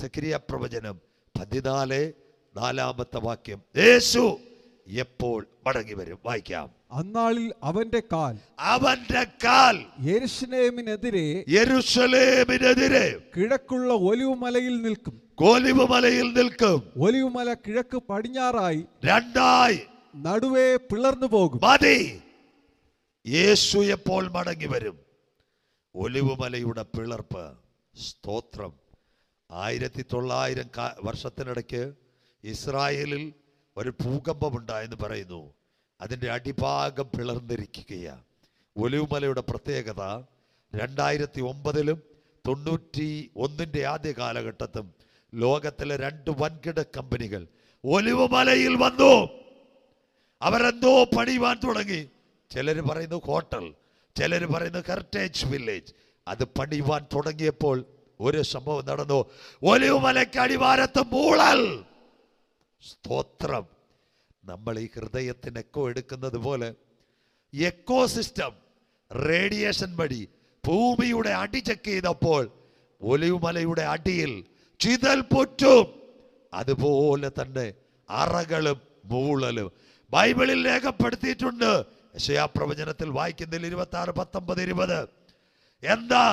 സക്രിയ പ്രവചനം 14:4 വാക്യം. യേശു എപ്പോൾ മടങ്ങി വരും? വായിക്കാം. അന്നാളിൽ അവന്റെ കാൽ യെരൂശലേമിനെതിരെ കിഴക്കുള്ള ഒലിവുമലയിൽ നിൽക്കും. ഒലിവുമല കിഴക്ക് പടിഞ്ഞാറായി രണ്ടായി നടുവേ പിളർന്നു പോകും. മതി. യേശു എപ്പോൾ മടങ്ങി വരും? ഒലിവുമലയുടെ പിളർപ്പ്. സ്തോത്രം. 1900 വർഷത്തിനിടയ്ക്ക് ഇസ്രായേലിൽ ഒരു ഭൂകമ്പമുണ്ടായെന്ന് പറയുന്നു. അതിൻ്റെ അടിഭാഗം പിളർന്നിരിക്കുകയാണ്. ഒലിവുമലയുടെ പ്രത്യേകത 2009 91 ആദ്യ കാലഘട്ടത്തും ലോകത്തിലെ 2 വൻകിട കമ്പനികൾ ഒലിവുമലയിൽ വന്നു. അവരെന്തോ പണിയുവാൻ തുടങ്ങി. ചിലർ പറയുന്നു ഹോട്ടൽ, ചിലർ പറയുന്നു ഹെറിറ്റേജ് വില്ലേജ്. അത് പണിയുവാൻ തുടങ്ങിയപ്പോൾ ഒരു സംഭവം നടന്നു. ഒലിവുമലയ്ക്ക് അടിവാരത്ത് മൂളൽ. സ്തോത്രം. നമ്മൾ ഈ ഹൃദയത്തിന് എക്കോ എടുക്കുന്നത് പോലെ എക്കോ സിസ്റ്റം റേഡിയേഷൻ വഴി ഭൂമിയുടെ അടി ചെക്ക് ചെയ്തപ്പോൾ ഒലിവുമലയുടെ അടിയിൽ ചിതൽ പൊറ്റും. അതുപോലെ തന്നെ അറകളും മൂളലും ബൈബിളിൽ രേഖപ്പെടുത്തിയിട്ടുണ്ട്. യെശയ്യാ പ്രവചനത്തിൽ വായിക്കുന്നതിൽ 26, 19, 20 എന്താ?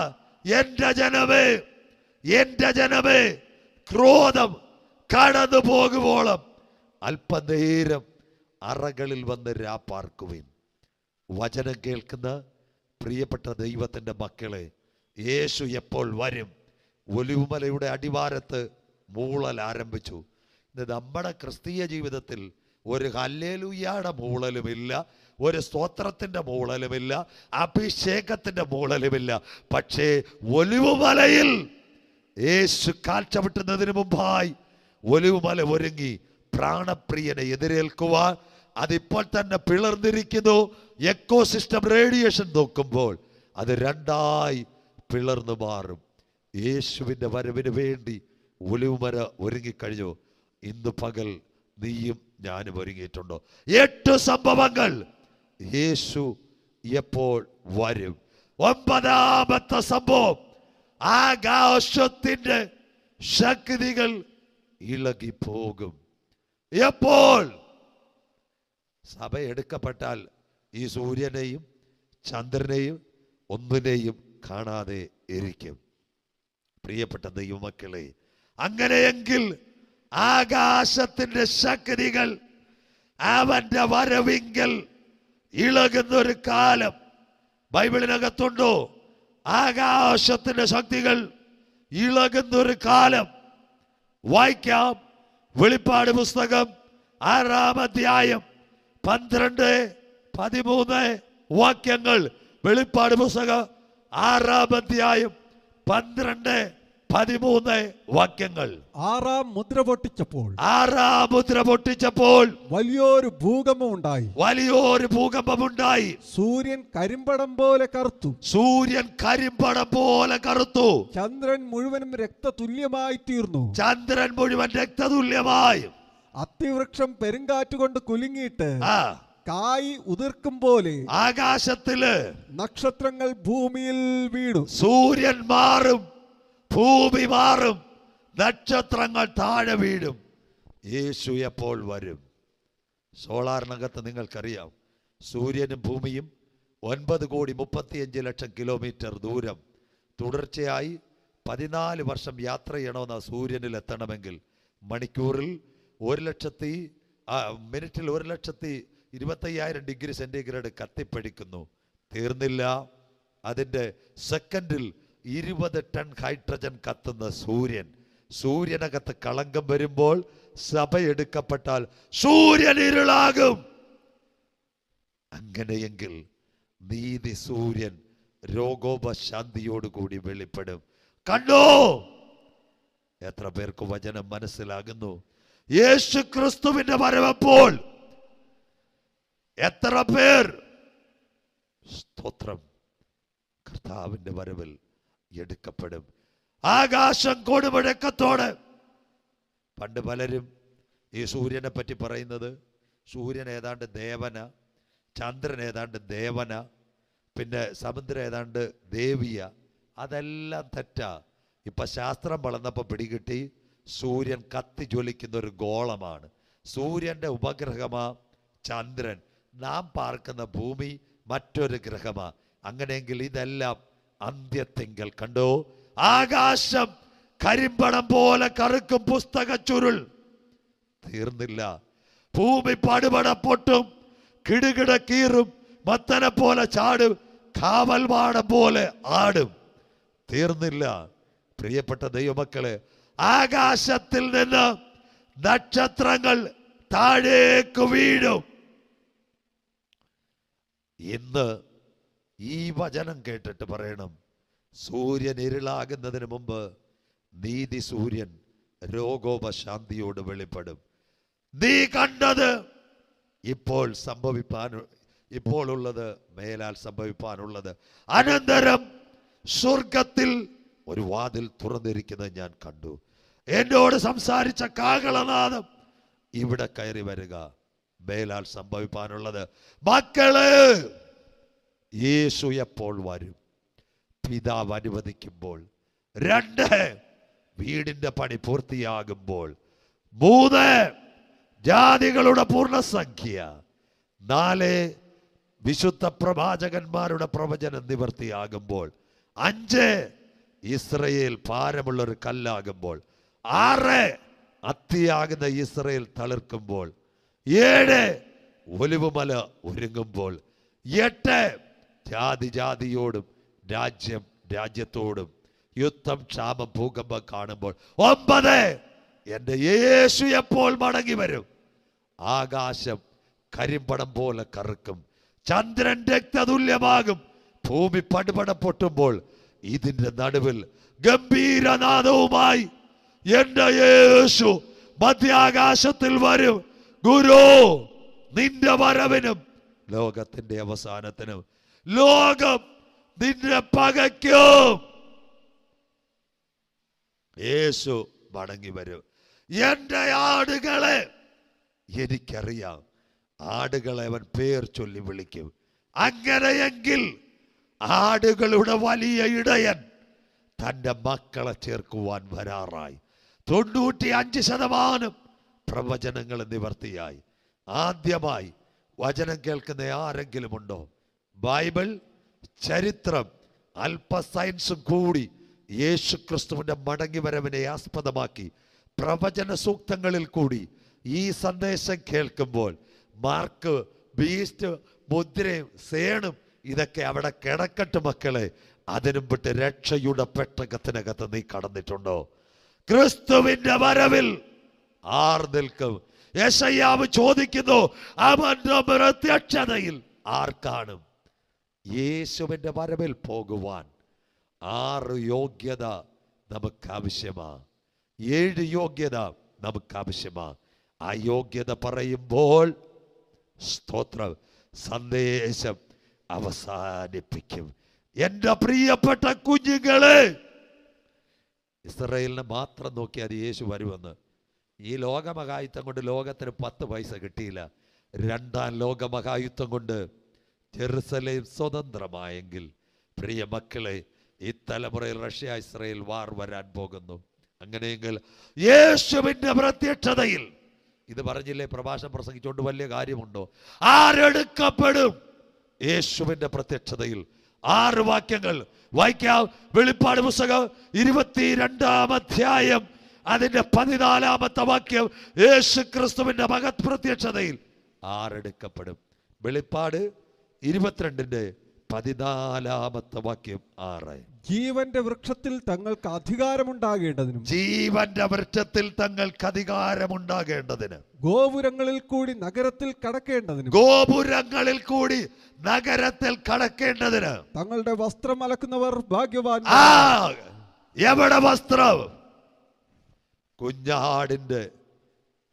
എന്റെ ജനമേ ക്രോധം കടന്നു പോകുവോളം അല്പനേരം അറകളിൽ വന്ന് രാപ്പാർക്കുവിൻ. വചനം കേൾക്കുന്ന പ്രിയപ്പെട്ട ദൈവത്തിൻ്റെ മക്കളെ, യേശു എപ്പോൾ വരും? ഒലിവുമലയുടെ അടിവാരത്ത് മൂളൽ ആരംഭിച്ചു. ഇത് നമ്മുടെ ക്രിസ്തീയ ജീവിതത്തിൽ ഒരു ഹല്ലേലൂയയുടെ മൂളലുമില്ല, ഒരു സ്തോത്രത്തിൻ്റെ മൂളലുമില്ല, അഭിഷേകത്തിൻ്റെ മൂളലുമില്ല. പക്ഷേ ഒലിവുമലയിൽ യേശു കാൽ ചവിട്ടുന്നതിന് മുമ്പായി ഒലിവുമല ഒരുങ്ങി പ്രാണപ്രിയനെ എതിരേൽക്കുവാൻ. അതിപ്പോൾ തന്നെ പിളർന്നിരിക്കുന്നു. എക്കോ സിസ്റ്റം റേഡിയേഷൻ നോക്കുമ്പോൾ അത് രണ്ടായി പിളർന്നു മാറും. യേശുവിൻ്റെ വരവിന് വേണ്ടി ഒലിവുമല ഒരുങ്ങിക്കഴിഞ്ഞു. ഇന്ന് പകൽ നീയും ഞാനും ഒരുങ്ങിയിട്ടുണ്ടോ? 8 സംഭവങ്ങൾ. യേശു എപ്പോൾ വരും? 9ാമത്തെ സംഭവം, ആകാശത്തിന്റെ ശക്തികൾ ഇളകിപ്പോകും. എപ്പോൾ? സഭ എടുക്കപ്പെട്ടാൽ ഈ സൂര്യനെയും ചന്ദ്രനെയും ഒന്നിനെയും കാണാതെ ഇരിക്കും. പ്രിയപ്പെട്ട ദൈവമക്കളെ, അങ്ങനെയെങ്കിൽ ആകാശത്തിന്റെ ശക്തികൾ അവന്റെ വരവിങ്കൽ ഇളകുന്നൊരു കാലം ബൈബിളിനകത്തുണ്ടോ? ആകാശത്തിന്റെ ശക്തികൾ ഇളകുന്നൊരു കാലം. വായിക്കാം. വെളിപ്പാട് പുസ്തകം 6-ാം അധ്യായം 12, 13 വാക്യങ്ങൾ. വെളിപ്പാട് പുസ്തകം 6-ാം അധ്യായം 12, 13 വാക്യങ്ങൾ. 6-ാം മുദ്ര പൊട്ടിച്ചപ്പോൾ വലിയൊരു ഭൂകമ്പമുണ്ടായി. സൂര്യൻ കരിമ്പടം പോലെ കറുത്തു. ചന്ദ്രൻ മുഴുവൻ രക്തതുല്യമായി തീർന്നു. അത്തിവൃക്ഷം പെരുങ്കാറ്റുകൊണ്ട് കുലുങ്ങിയിട്ട് കായ് ഉതിർക്കും പോലെ ആകാശത്തില് നക്ഷത്രങ്ങൾ ഭൂമിയിൽ വീണു. സൂര്യൻ മാറും, ഭൂമി മാറും, നക്ഷത്രങ്ങൾ താഴെ വീഴും. യേശു എപ്പോൾ വരും? സോളാറിനകത്ത് നിങ്ങൾക്കറിയാം, സൂര്യനും ഭൂമിയും 9,35,00,000 കിലോമീറ്റർ ദൂരം. തുടർച്ചയായി 14 വർഷം യാത്ര ചെയ്യണമെന്ന സൂര്യനിൽ എത്തണമെങ്കിൽ. മണിക്കൂറിൽ 1,00,000 മിനിറ്റിൽ 1,25,000 ഡിഗ്രി സെന്റിഗ്രേഡ് കത്തിപ്പിടിക്കുന്നു. തീർന്നില്ല, അതിൻ്റെ സെക്കൻഡിൽ 20 ടൺ ഹൈഡ്രജൻ കത്തുന്ന സൂര്യനകത്ത് കളങ്കം വരുമ്പോൾ സഭ എടുക്കപ്പെട്ടാൽ സൂര്യൻ ഇരുളാകും. അങ്ങനെയെങ്കിൽ നീതി സൂര്യൻ രോഗോപശാന്തിയോടുകൂടി വെളിപ്പെടും. കണ്ടോ? എത്ര പേർക്ക് വചനം മനസ്സിലാകുന്നു? യേശു ക്രിസ്തുവിന്റെ വരവപ്പോൾ എത്ര പേർ സ്തോത്രം കർത്താവിന്റെ വരവിൽ എടുക്കപ്പെടും? ആകാശം കൊടുമുഴക്കത്തോടെ. പണ്ട് പലരും ഈ സൂര്യനെ പറ്റി പറയുന്നത് സൂര്യൻ ഏതാണ്ട് ദേവന, ചന്ദ്രൻ ഏതാണ്ട് ദേവന, പിന്നെ സമുദ്രം ഏതാണ്ട് ദേവിയ. അതെല്ലാം തെറ്റാ. ഇപ്പൊ ശാസ്ത്രം വളർന്നപ്പോൾ പിടികിട്ടി സൂര്യൻ കത്തി ജ്വലിക്കുന്ന ഒരു ഗോളമാണ്. സൂര്യന്റെ ഉപഗ്രഹമാ ചന്ദ്രൻ, നാം പാർക്കുന്ന ഭൂമി മറ്റൊരു ഗ്രഹമാ. അങ്ങനെയെങ്കിൽ ഇതെല്ലാം അന്ത്യത്തിങ്കൽ കണ്ടോ, ആകാശം കരിമ്പടം പോലെ കറുക്കും പുസ്തക ചുരുൾ. തീർന്നില്ല, ഭൂമി പടുപട പൊട്ടും, കിടുകിട കീറും, മത്തനെ പോലെ ചാടും, കാവൽവാടം പോലെ ആടും. തീർന്നില്ല പ്രിയപ്പെട്ട ദൈവമക്കളെ, ആകാശത്തിൽ നിന്ന് നക്ഷത്രങ്ങൾ താഴേക്ക് വീഴും. ഇന്ന് ഈ വചനം കേട്ടിട്ട് പറയണം, സൂര്യൻ ഇരുളാകുന്നതിന് മുമ്പ് നീതി സൂര്യൻ രോഗോപശാന്തിയോട് വെളിപ്പെടും. നീ കണ്ടത് ഇപ്പോൾ ഉള്ളത് മേലാൽ സംഭവിപ്പാനുള്ളത്. അനന്തരം സ്വർഗത്തിൽ ഒരു വാതിൽ തുറന്നിരിക്കുന്നത് ഞാൻ കണ്ടു. എന്നോട് സംസാരിച്ച കാഹളനാദം, ഇവിടെ കയറി വരിക, മേലാൽ സംഭവിപ്പാനുള്ളത്. മക്കള്, യേശു എപ്പോൾ വരും? പിതാവ് അനുവദിക്കുമ്പോൾ. 2, വീടിന്റെ പണി പൂർത്തിയാകുമ്പോൾ. 3, ജാതികളുടെ പൂർണ്ണസംഖ്യ. 4, വിശുദ്ധ പ്രവാചകന്മാരുടെ പ്രവചനം നിവർത്തിയാകുമ്പോൾ. 5, ഇസ്രയേൽ ഭാരമുള്ളൊരു കല്ലാകുമ്പോൾ. 6, അത്തിയാകുന്ന ഇസ്രയേൽ തളിർക്കുമ്പോൾ. 7, ഒലിവുമല ഒരുങ്ങുമ്പോൾ. 8, ജാതി ജാതിയോടും രാജ്യം രാജ്യത്തോടും യുദ്ധം, ക്ഷാമം, ഭൂകമ്പം കാണുമ്പോൾ. 9, എന്റെ യേശു എപ്പോൾ മടങ്ങി വരും? ആകാശം കരിമ്പടം പോലെ കറുക്കും, ചന്ദ്രൻ രക്തതുല്യമാകും, ഭൂമി പടുപട പൊട്ടുമ്പോൾ ഇതിന്റെ നടുവിൽ ഗംഭീരനാദവുമായി എന്റെ യേശു മധ്യാകാശത്തിൽ വരും. ഗുരു, നിന്റെ വരവിനും ലോകത്തിന്റെ അവസാനത്തിനും ലോകം നിന്നെ പകയ്ക്കും. യേശു മടങ്ങി വരും. എന്റെ ആടുകളെ എനിക്കറിയാം, ആടുകളെ അവൻ പേർ ചൊല്ലി വിളിക്കും. അങ്ങനെയെങ്കിൽ ആടുകളുടെ വലിയ ഇടയൻ തൻ്റെ മക്കളെ ചേർക്കുവാൻ വരാറായി. 95% പ്രവചനങ്ങൾ നിവർത്തിയായി. ആദ്യമായി വചനം കേൾക്കുന്ന ആരെങ്കിലും ഉണ്ടോ? ബൈബിൾ, ചരിത്രം, അല്പ സയൻസും കൂടി യേശു ക്രിസ്തുവിന്റെ മടങ്ങി വരവിനെ ആസ്പദമാക്കി പ്രവചന സൂക്തങ്ങളിൽ കൂടി ഈ സന്ദേശം കേൾക്കുമ്പോൾ മാർക്ക്, ബീസ്റ്റ്, മുദ്രയും സേണും ഇതൊക്കെ അവിടെ കിടക്കട്ടെ മക്കളെ. അതിനും വിട്ട് രക്ഷയുടെ പെട്ടകത്തിനകത്ത് നീ കടന്നിട്ടുണ്ടോ? ക്രിസ്തുവിന്റെ വരവിൽ ആർ നിൽക്കും? യെശയ്യാവ് ചോദിക്കുന്നു, അവന്റെ പ്രത്യക്ഷതയിൽ ആർ കാണും? യേശുവിന്റെ വരവിൽ പോകുവാൻ 6 യോഗ്യത നമുക്ക് ആവശ്യമാ, 7 യോഗ്യത നമുക്ക് ആവശ്യമാ. ആ യോഗ്യത പറയുമ്പോൾ സ്തോത്രം, സന്ദേശം അവസാനിപ്പിക്കും. എന്റെ പ്രിയപ്പെട്ട കുഞ്ഞുങ്ങളെ, ഇസ്രായേലിനെ മാത്രം നോക്കിയാൽ യേശു വരുമെന്ന്. ഈ ലോകമഹായുദ്ധം കൊണ്ട് ലോകത്തിന് 10 പൈസ കിട്ടിയില്ല. 2ാം ലോകമഹായുദ്ധം കൊണ്ട് ജെറുസലേം സ്വതന്ത്രമായെങ്കിൽ പ്രിയ മക്കളെ, ഈ തലമുറയിൽ റഷ്യ ഇസ്രായേൽ വാർ വരാൻ പോകുന്നു. അങ്ങനെയെങ്കിൽ യേശുവിന്റെ പ്രത്യക്ഷതയിൽ, ഇത് പറഞ്ഞില്ലേ പ്രഭാഷണം പ്രസംഗിച്ചുകൊണ്ട് വലിയ കാര്യമുണ്ടോ? ആരെടുക്കപ്പെടും? യേശുവിന്റെ പ്രത്യക്ഷതയിൽ 6 വാക്യങ്ങൾ വായിക്കാം. വെളിപ്പാട് പുസ്തകം 22-ാം അധ്യായം അതിന്റെ 14-ാമത്തെ വാക്യം. യേശു ക്രിസ്തുവിന്റെ മഹത് പ്രത്യക്ഷതയിൽ ആരെടുക്കപ്പെടും? വെളിപ്പാട് 22-ന്റെ 14-ാമത്തെ വാക്യം 6. ജീവന്റെ വൃക്ഷത്തിൽ തങ്ങൾക്ക് അധികാരമുണ്ടാകേണ്ടതിനും, ജീവന്റെ വൃക്ഷത്തിൽ തങ്ങൾക്ക് അധികാരമുണ്ടാകേണ്ടതിന്, ഗോപുരങ്ങളിൽ കൂടി നഗരത്തിൽ കടക്കേണ്ടതിനും, ഗോപുരങ്ങളിൽ കൂടി നഗരത്തിൽ കടക്കേണ്ടതിന്, തങ്ങളുടെ വസ്ത്രം അലക്കുന്നവർ ഭാഗ്യവാൻ. എവിടെ വസ്ത്രം? കുഞ്ഞാടിന്റെ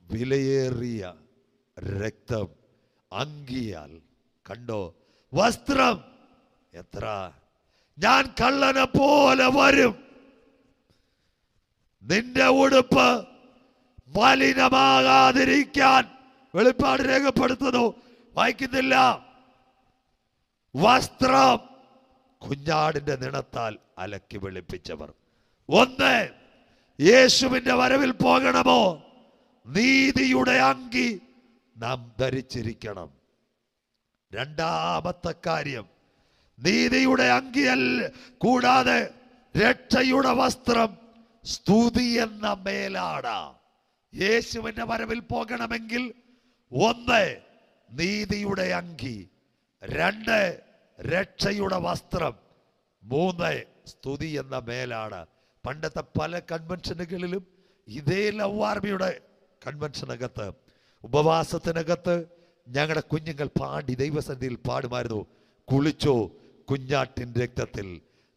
വിലയേറിയ രക്തം അങ്കിയാൽ. കണ്ടോ വസ്ത്രം? എത്ര? ഞാൻ കള്ളനെ പോലെ വരും, നിന്റെ ഉടുപ്പ് മലിനമാകാതിരിക്കാൻ വെളിപ്പാട് രേഖപ്പെടുത്തുന്നു. വായിക്കുന്നില്ല? വസ്ത്രം കുഞ്ഞാടിന്റെ നിണത്താൽ അലക്കി വെളുപ്പിച്ചവർ. ഒന്ന്, യേശുവിന്റെ വരവിൽ പോകണമോ, നീതിയുടെ അങ്കി നാം ധരിച്ചിരിക്കണം. രണ്ടാമത്തെ കാര്യം, നീതിയുടെ അങ്കിയല്ല കൂടാതെ രക്ഷയുടെ വസ്ത്രം സ്തുതി എന്ന മേലാട. യേശുവിന്റെ വരവിൽ പോകണമെങ്കിൽ ഒന്ന്, നീതിയുടെ അങ്കി; രണ്ട്, രക്ഷയുടെ വസ്ത്രം; മൂന്ന്, സ്തുതി എന്ന മേലാണ്. പണ്ടത്തെ പല കൺവെൻഷനുകളിലും ഇതേ ലവ് ആർമിയുടെ കൺവെൻഷനകത്ത്, ഉപവാസത്തിനകത്ത് ഞങ്ങളുടെ കുഞ്ഞുങ്ങൾ പാടി ദൈവസന്നിധിയിൽ പാടുമായിരുന്നു, കുളിച്ചോ കുഞ്ഞാട്ടിൻ രക്തത്തിൽ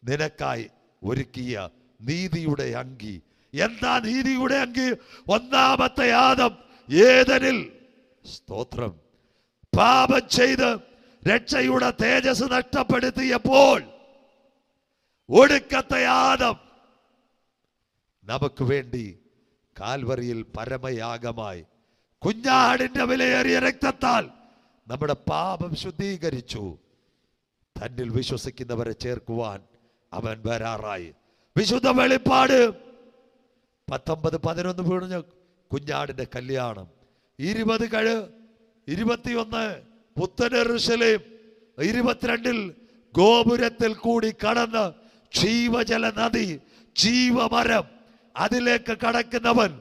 നിനക്കായി ഒരുക്കിയ നീതിയുടെ അങ്കി. എന്താ നീതിയുടെ അങ്കി? ഒന്നാമത്തെ ആദം ഏദനിൽ, സ്തോത്രം, പാപം ചെയ്ത് രക്ഷയുടെ തേജസ് നഷ്ടപ്പെടുത്തിയപ്പോൾ ഒടുക്കത്തെ ആദം നമുക്ക് വേണ്ടി കാൽവറിയിൽ പരമയാഗമായി കുഞ്ഞാടിന്റെ വിലയേറിയ രക്തത്താൽ നമ്മുടെ പാപം ശുദ്ധീകരിച്ചു. തന്നിൽ വിശ്വസിക്കുന്നവരെ ചേർക്കുവാൻ അവൻ വരാറായി. വിശുദ്ധ വെളിപ്പാട് 19:11 വീണ കുഞ്ഞാടിന്റെ കല്യാണം, 20:21 പുത്തൻ യെരൂശലേം, 22 ഗോപുരത്തിൽ കൂടി കടന്ന് ജീവജല നദി, ജീവമരം, അതിലേക്ക് കടക്കുന്നവൻ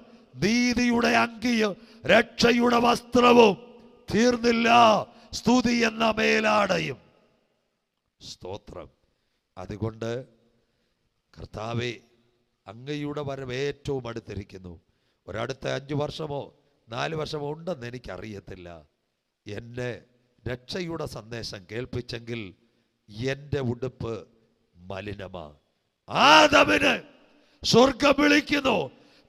നീതിയുടെ അങ്കിയും രക്ഷയുടെ വസ്ത്രവും, തീർന്നില്ല, സ്തുതി എന്ന മേലാടയും. സ്തോത്രം. അതുകൊണ്ട് കർത്താവേ, അങ്ങയുടെ വരവ് ഏറ്റവും അടുത്തിരിക്കുന്നു. ഒരടുത്ത 5 വർഷമോ 4 വർഷമോ ഉണ്ടെന്ന് എനിക്കറിയത്തില്ല. എന്നെ രക്ഷയുടെ സന്ദേശം കേൾപ്പിച്ചെങ്കിൽ എൻ്റെ ഉടുപ്പ് മലിനമാ. ആദമിന് സ്വർഗം വിളിക്കുന്നു,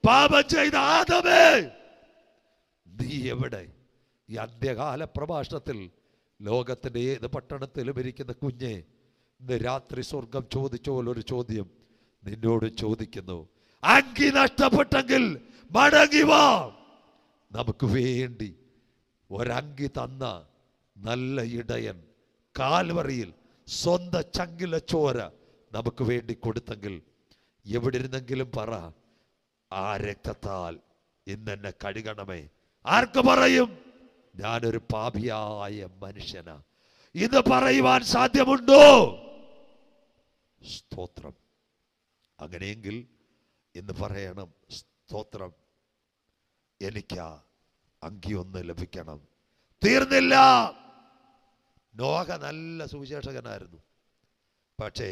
പാപം ചെയ്ത ആദമേ നീ എവിടെ? ഈ അന്ത്യകാല പ്രഭാഷണത്തിൽ ലോകത്തിന്റെ ഏത് പട്ടണത്തിലും ഇരിക്കുന്ന കുഞ്ഞെ, ഇന്ന് രാത്രി സ്വർഗം ചോദിച്ച പോലെ ഒരു ചോദ്യം നിന്നോട് ചോദിക്കുന്നു. അങ്കി നഷ്ടപ്പെട്ടെങ്കിൽ മടങ്ങി വാ. നമുക്ക് വേണ്ടി ഒരങ്കി തന്ന നല്ല ഇടയൻ കാൽവറിയിൽ സ്വന്തം ചങ്കിലെ ചോര നമുക്ക് വേണ്ടി കൊടുത്തെങ്കിൽ എവിടെ ഇരുന്നെങ്കിലും പറ, ആ രക്തത്താൽ ഇന്നെന്നെ കഴുകണമേ. ആർക്ക് പറയും? ഞാനൊരു പാപിയായ മനുഷ്യനാ. ഇത് പറയുവാൻ സാധ്യമുണ്ടോ? സ്തോത്രം. അങ്ങനെയെങ്കിൽ ഇന്ന് പറയണം, സ്തോത്രം, എനിക്ക് അങ്കി ഒന്ന് ലഭിക്കണം. തീർന്നില്ല. നോഹ നല്ല സുവിശേഷകനായിരുന്നു, പക്ഷേ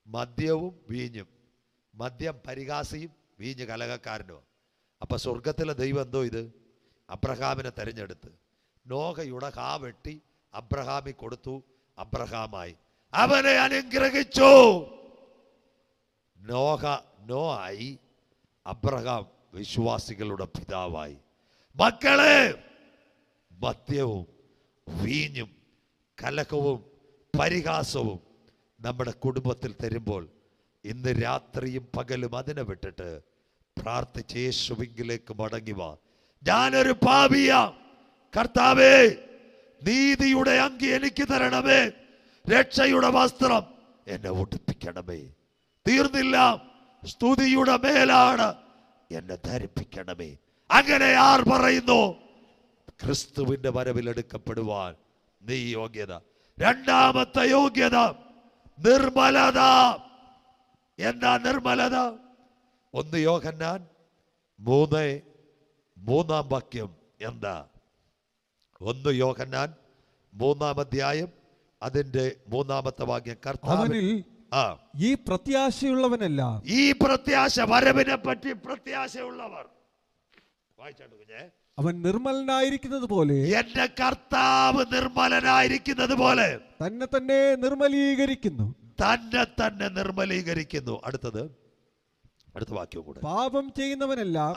മദ്യവും വീഞ്ഞും, മദ്യം പരിഹാസിയും വീഞ്ഞ് കലഹക്കാരനോ. അപ്പൊ സ്വർഗത്തിലെ ദൈവം എന്തോ ഇത് അബ്രഹാമിനെ തെരഞ്ഞെടുത്ത് നോഹയുടെ കാ വെട്ടി അബ്രഹാമി കൊടുത്തു. അബ്രഹാമായി അവനെ അനുഗ്രഹിച്ചു. നോഹായി, അബ്രഹാം വിശ്വാസികളുടെ പിതാവായി. മക്കളെ, മദ്യവും വീഞ്ഞും കലഹവും പരിഹാസവും നമ്മുടെ കുടുംബത്തിൽ തരുമ്പോൾ ഇന്ന് രാത്രിയും പകലും അതിനെ വിട്ടിട്ട് പ്രാർത്ഥിച്ച് യേശുവിലേക്ക് മടങ്ങി വാ. ഞാനൊരു പാപിയാ, കർത്താവേ നീതിയുടെ അങ്കി എനിക്ക് തരണമേ, രക്ഷയുടെ വസ്ത്രം എന്നെ ഉടുപ്പിക്കണമേ. തീർന്നില്ല, സ്തുതിയുടെ മേലാണ് എന്നെ ധരിപ്പിക്കണമേ. അങ്ങനെ ആർ പറയുന്നു? ക്രിസ്തുവിന്റെ വരവിലെടുക്കപ്പെടുവാൻ നീ യോഗ്യത. രണ്ടാമത്തെ യോഗ്യത നിർമ്മലത. എന്താ നിർമ്മലത? 1 യോഹന്നാൻ 3:3 വാക്യം എന്താ? 1 യോഹന്നാൻ 3 അധ്യായം അതിന്റെ 3 വാക്യം. കർത്താവിൽ ഈ പ്രത്യാശയുള്ളവനല്ല, ഈ പ്രത്യാശ, വരവിനെ പറ്റി പ്രത്യാശയുള്ളവർ, വായിച്ചാണ് കുഞ്ഞേ, അവൻ നിർമ്മലനായിരിക്കുന്നത് പോലെ, എന്റെ കർത്താവ് നിർമ്മലനായിരിക്കുന്നത് പോലെ തന്നെ തന്നെ നിർമ്മലീകരിക്കുന്നു. തന്നെ തന്നെ നിർമ്മലീകരിക്കുന്നു. അടുത്ത വാക്യവും കൂടെ. പാപം ചെയ്യുന്നവനെല്ലാം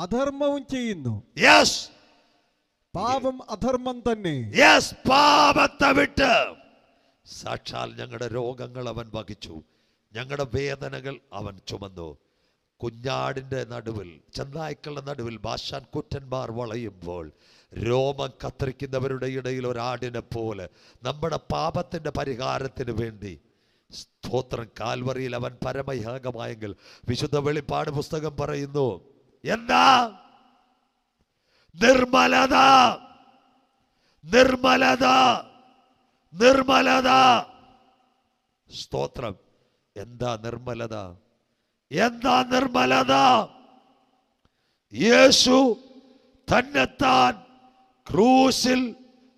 അധർമ്മവും ചെയ്യുന്നു. യെസ്, പാപം അധർമ്മം തന്നെ. യെസ്, പാപത്തെ വിട്ട് സാക്ഷാൽ ഞങ്ങളുടെ രോഗങ്ങൾ അവൻ വഹിച്ചു, ഞങ്ങളുടെ വേദനകൾ അവൻ ചുമന്നു. കുഞ്ഞാടിന്റെ നടുവിൽ, ചെന്നായ്ക്കളുടെ നടുവിൽ ബാശാൻ കുറ്റന്മാർ വളയുമ്പോൾ രോമം കത്തിരിക്കുന്നവരുടെ ഇടയിൽ ഒരാടിനെ പോലെ നമ്മുടെ പാപത്തിന്റെ പരിഹാരത്തിന് വേണ്ടി സ്തോത്രം. കാൽവറിയിൽ അവൻ പരമയാഗമായെങ്കിൽ വിശുദ്ധ വെളിപ്പാട് പുസ്തകം പറയുന്നു എന്താ? നിർമ്മലത, നിർമ്മലത, നിർമ്മലത. സ്തോത്രം. എന്താ നിർമ്മലത? എന്താ നിർമ്മലത? യേശു തന്നെത്താൻ ക്രൂശിൽ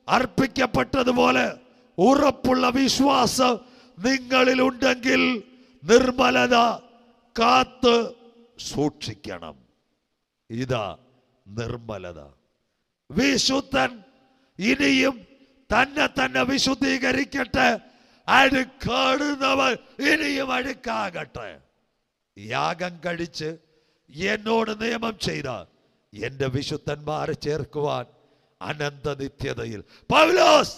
അർപ്പിക്കപ്പെട്ടതുപോലെ ഉറപ്പുള്ള വിശ്വാസം നിങ്ങളിൽ ഉണ്ടെങ്കിൽ നിർമ്മലത കാത്ത് സൂക്ഷിക്കണം. ഇതാ നിർമ്മലത. വിശുദ്ധൻ ഇനിയും തന്നെ വിശുദ്ധീകരിക്കട്ടെ, അഴുക്കാടുന്നവർ ഇനിയും അഴുക്കാകട്ടെ. യാഗം കഴിച്ച് എന്നോട് നിയമം ചെയ്ത എന്റെ വിശുദ്ധന്മാരെ ചേർക്കുവാൻ അനന്ത നിത്യതയിൽ പൗലോസ്